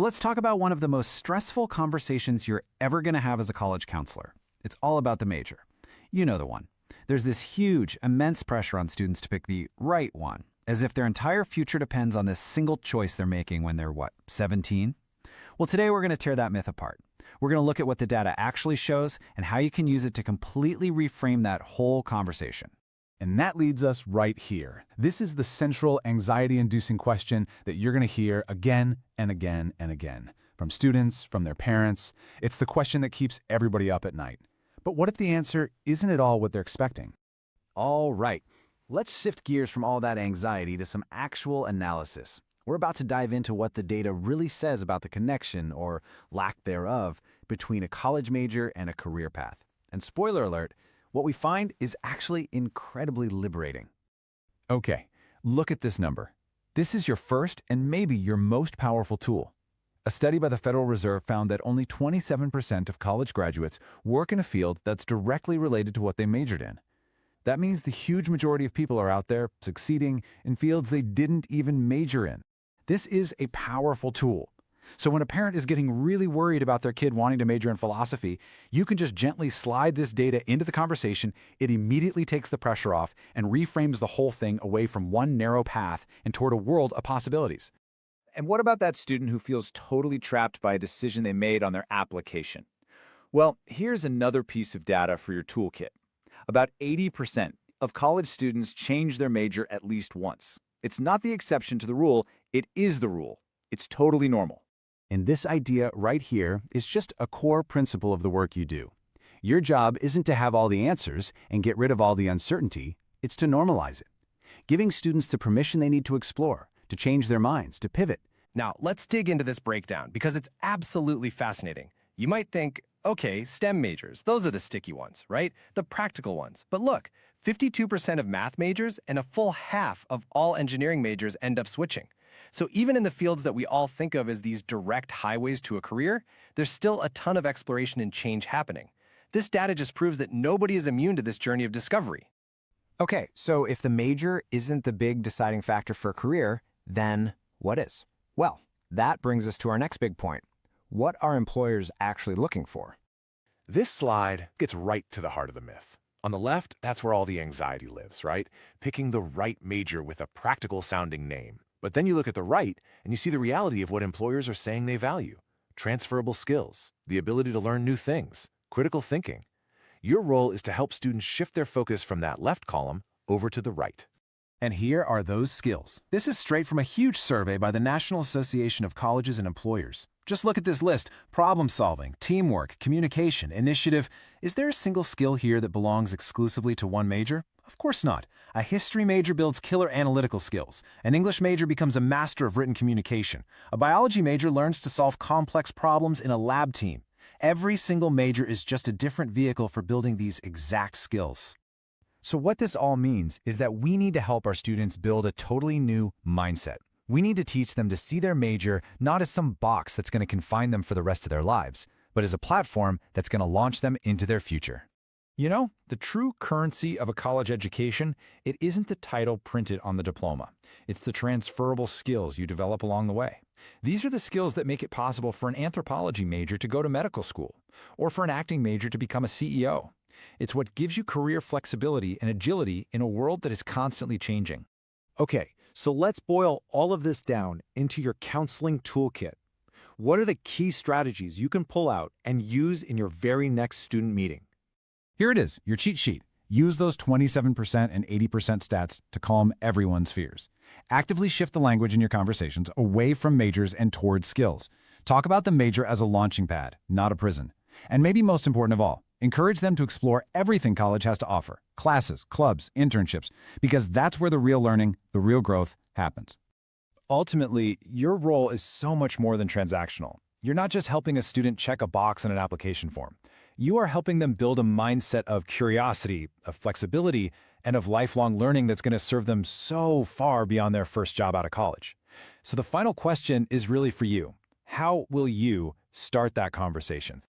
Let's talk about one of the most stressful conversations you're ever going to have as a college counselor. It's all about the major. You know the one. There's this huge, immense pressure on students to pick the right one, as if their entire future depends on this single choice they're making when they're, 17? Well, today we're going to tear that myth apart. We're going to look at what the data actually shows and how you can use it to completely reframe that whole conversation. And that leads us right here. This is the central anxiety-inducing question that you're going to hear again and again and again. From students, from their parents. It's the question that keeps everybody up at night. But what if the answer isn't at all what they're expecting? All right, let's shift gears from all that anxiety to some actual analysis. We're about to dive into what the data really says about the connection, or lack thereof, between a college major and a career path. And spoiler alert, what we find is actually incredibly liberating. Okay, look at this number. This is your first and maybe your most powerful tool. A study by the Federal Reserve found that only 27% of college graduates work in a field that's directly related to what they majored in. That means the huge majority of people are out there succeeding in fields they didn't even major in. This is a powerful tool. So when a parent is getting really worried about their kid wanting to major in philosophy, you can just gently slide this data into the conversation. It immediately takes the pressure off and reframes the whole thing away from one narrow path and toward a world of possibilities. And what about that student who feels totally trapped by a decision they made on their application? Well, here's another piece of data for your toolkit. About 80% of college students change their major at least once. It's not the exception to the rule, it is the rule. It's totally normal. And this idea right here is just a core principle of the work you do. Your job isn't to have all the answers and get rid of all the uncertainty, it's to normalize it. Giving students the permission they need to explore, to change their minds, to pivot. Now, let's dig into this breakdown because it's absolutely fascinating. You might think, okay, STEM majors, those are the sticky ones, right? The practical ones. But look, 52% of math majors and a full half of all engineering majors end up switching. So even in the fields that we all think of as these direct highways to a career, there's still a ton of exploration and change happening. This data just proves that nobody is immune to this journey of discovery. Okay, so if the major isn't the big deciding factor for a career, then what is? Well, that brings us to our next big point. What are employers actually looking for? This slide gets right to the heart of the myth. On the left, that's where all the anxiety lives, right? Picking the right major with a practical-sounding name. But then you look at the right, and you see the reality of what employers are saying they value. Transferable skills, the ability to learn new things, critical thinking. Your role is to help students shift their focus from that left column over to the right. And here are those skills. This is straight from a huge survey by the National Association of Colleges and Employers. Just look at this list: problem solving, teamwork, communication, initiative. Is there a single skill here that belongs exclusively to one major? Of course not. A history major builds killer analytical skills. An English major becomes a master of written communication. A biology major learns to solve complex problems in a lab team. Every single major is just a different vehicle for building these exact skills. So what this all means is that we need to help our students build a totally new mindset. We need to teach them to see their major not as some box that's going to confine them for the rest of their lives, but as a platform that's going to launch them into their future. You know, the true currency of a college education, it isn't the title printed on the diploma. It's the transferable skills you develop along the way. These are the skills that make it possible for an anthropology major to go to medical school, or for an acting major to become a CEO. It's what gives you career flexibility and agility in a world that is constantly changing. Okay, so let's boil all of this down into your counseling toolkit. What are the key strategies you can pull out and use in your very next student meeting? Here it is, your cheat sheet. Use those 27% and 80% stats to calm everyone's fears. Actively shift the language in your conversations away from majors and towards skills. Talk about the major as a launching pad, not a prison. And maybe most important of all, encourage them to explore everything college has to offer: classes, clubs, internships, because that's where the real learning, the real growth happens. Ultimately, your role is so much more than transactional. You're not just helping a student check a box on an application form. You are helping them build a mindset of curiosity, of flexibility, and of lifelong learning that's going to serve them so far beyond their first job out of college. So the final question is really for you. How will you start that conversation?